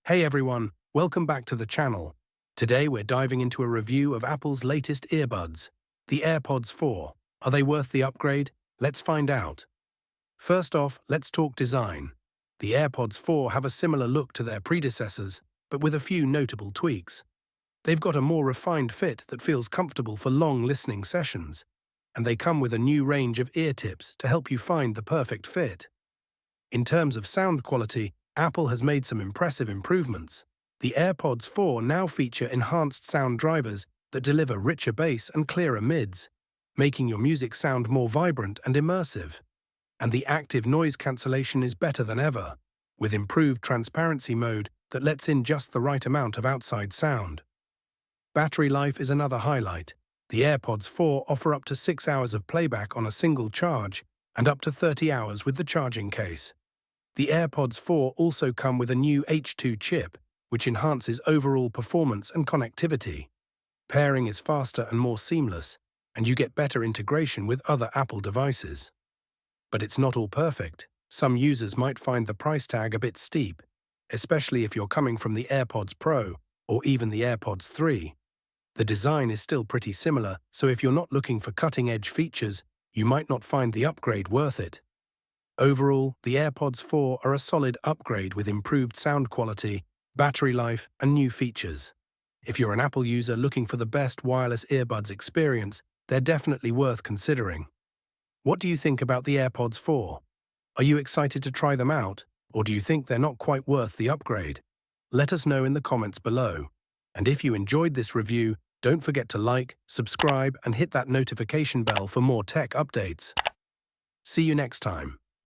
Hey everyone, welcome back to the channel. Today we're diving into a review of Apple's latest earbuds, the AirPods 4. Are they worth the upgrade? Let's find out. First off, let's talk design. The AirPods 4 have a similar look to their predecessors, but with a few notable tweaks. They've got a more refined fit that feels comfortable for long listening sessions, and they come with a new range of ear tips to help you find the perfect fit. In terms of sound quality, Apple has made some impressive improvements. The AirPods 4 now feature enhanced sound drivers that deliver richer bass and clearer mids, making your music sound more vibrant and immersive. And the active noise cancellation is better than ever, with improved transparency mode that lets in just the right amount of outside sound. Battery life is another highlight. The AirPods 4 offer up to 6 hours of playback on a single charge and up to 30 hours with the charging case. The AirPods 4 also come with a new H2 chip, which enhances overall performance and connectivity. Pairing is faster and more seamless, and you get better integration with other Apple devices. But it's not all perfect. Some users might find the price tag a bit steep, especially if you're coming from the AirPods Pro or even the AirPods 3. The design is still pretty similar, so if you're not looking for cutting-edge features, you might not find the upgrade worth it. Overall, the AirPods 4 are a solid upgrade with improved sound quality, battery life, and new features. If you're an Apple user looking for the best wireless earbuds experience, they're definitely worth considering. What do you think about the AirPods 4? Are you excited to try them out, or do you think they're not quite worth the upgrade? Let us know in the comments below. And if you enjoyed this review, don't forget to like, subscribe, and hit that notification bell for more tech updates. See you next time.